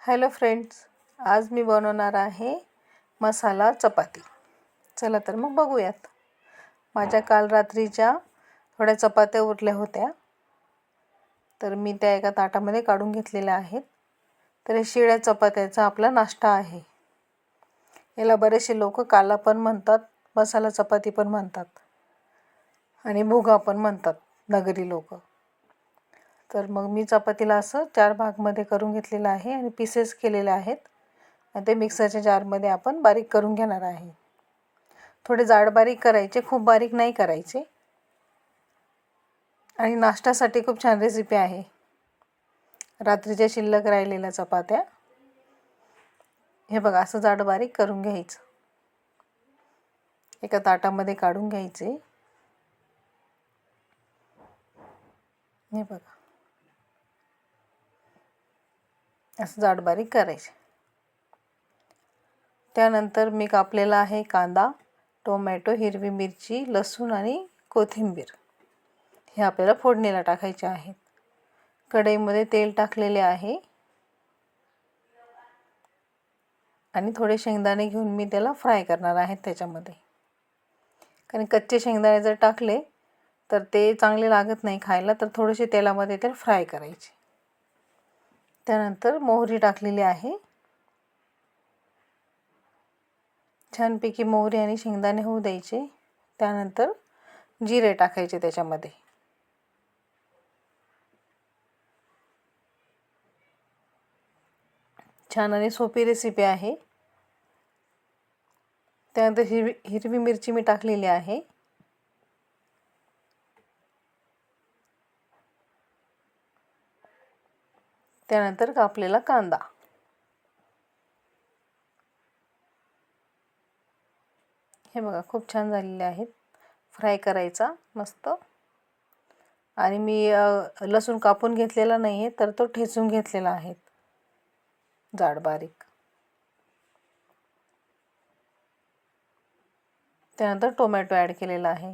Hello friends, आज मी बनवणार आहे मसाला चपाती. चला तर मग बघूयात. माझ्या काल रात्रीच्या थोड्या चपात्या उरल्या होत्या, तर मी त्या एका ताटामध्ये काढून घेतलेल्या आहेत. तर हे शिळ्या चपात्याचा आपला नाश्ता आहे. याला बरेचसे लोक काला पण म्हणतात, मसाला चपाती पण म्हणतात आणि भुगा पण म्हणतात नगरी लोक. तर मग मी चपातीला असं 4 भागमध्ये करून घेतलेलं आहे आणि पीसेस केलेले आहेत आणि ते मिक्सरच्या जारमध्ये आपण बारीक करून घेणार आहे. थोडे जाड बारीक करायचे, खूप बारीक नाही करायचे. आणि नाश्त्यासाठी खूप छान रेसिपी आहे. रात्रीच्या शिल्लक राहिलेल्या चपात्या हे बघा असं जाड बारीक करून घ्यायचं. एका ताटामध्ये काढून घ्यायचे. हे बघा असं जाड बारीक करायचे. त्यानंतर मी कापलेला आहे कांदा, टोमॅटो, हिरवी मिरची, लसूण आणि कोथिंबीर. हे आपल्याला फोडणीला टाकायचे आहेत. कढईमध्ये तेल टाकलेले आहे आणि थोडे शेंगदाणे घेऊन मी त्याला फ्राय करणार आहे त्याच्यामध्ये. कारण कच्चे शेंगदाणे जर टाकले तर ते चांगले लागत नाही खायला, तर थोडेसे तेलामध्ये ते फ्राय करायचे. त्यानंतर मोहरी टाकलेली आहे. छानपैकी मोहरी आणि शेंगदाणे होऊ द्यायचे. त्यानंतर जिरे टाकायचे त्याच्यामध्ये. छान आणि सोपी रेसिपी आहे. त्यानंतर हिरवी मिरची मी टाकलेली आहे. त्यानंतर कापलेला कांदा. हे बघा खूप छान झालेले आहेत. फ्राय करायचा मस्त. आणि मी लसूण कापून घेतलेला नाही आहे, तर तो ठेचून घेतलेला आहे जाड बारीक. त्यानंतर टोमॅटो ॲड केलेला आहे.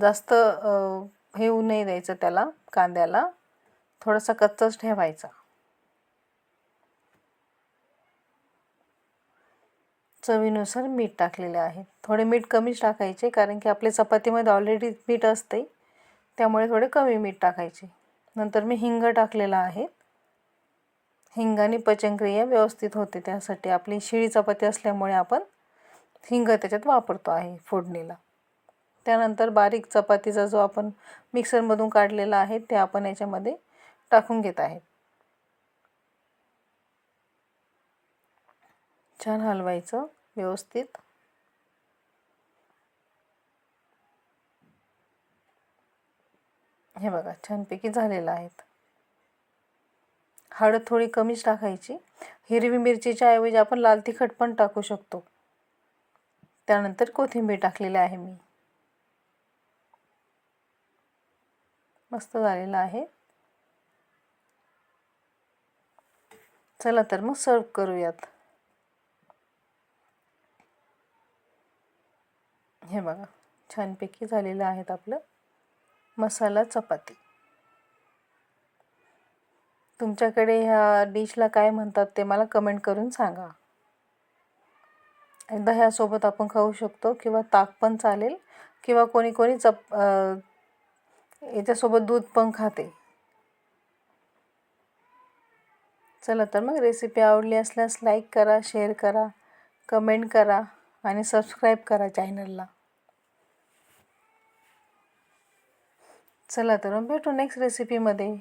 जास्त हे होऊ नाही द्यायचं त्याला, कांद्याला थोडासा कच्चाच ठेवायचा. चवीनुसार मीठ टाकलेले आहे. थोडे मीठ कमीच टाकायचे, कारण की आपल्या चपातीमध्ये ऑलरेडी मीठ असते, त्यामुळे थोडे कमी मीठ टाकायचे. नंतर मी हिंग टाकलेला आहे. हिंगाने पचनक्रिया व्यवस्थित होते, त्यासाठी आपली शिळी चपाती असल्यामुळे आपण हिंग त्याच्यात वापरतो आहे फोडणीला. त्यानंतर बारीक चपातीचा जो आपण मिक्सरमधून काढलेला आहे ते आपण याच्यामध्ये टाकून घेत आहे. छान हलवायचं व्यवस्थित. हे बघा छानपैकी झालेलं आहेत. हळद थोडी कमीच टाकायची. हिरवी मिरचीच्या ऐवजी आपण लाल तिखट पण टाकू शकतो. त्यानंतर कोथिंबीर टाकलेली आहे मी. मस्त झालेलं आहे. चला तर मग सर्व करूयात. हे बघा छानपैकी झालेलं आहेत आपलं मसाला चपाती. तुमच्याकडे ह्या डिशला काय म्हणतात ते मला कमेंट करून सांगा. दह्यासोबत आपण खाऊ शकतो किंवा ताक पण चालेल, किंवा कोणी कोणी याच्यासोबत दूध पण खाते. चला तर मग रेसिपी आवडली असल्यास लाईक करा, शेअर करा, कमेंट करा आणि सबस्क्राईब करा चॅनलला. चला तर मग भेटू नेक्स्ट रेसिपीमध्ये.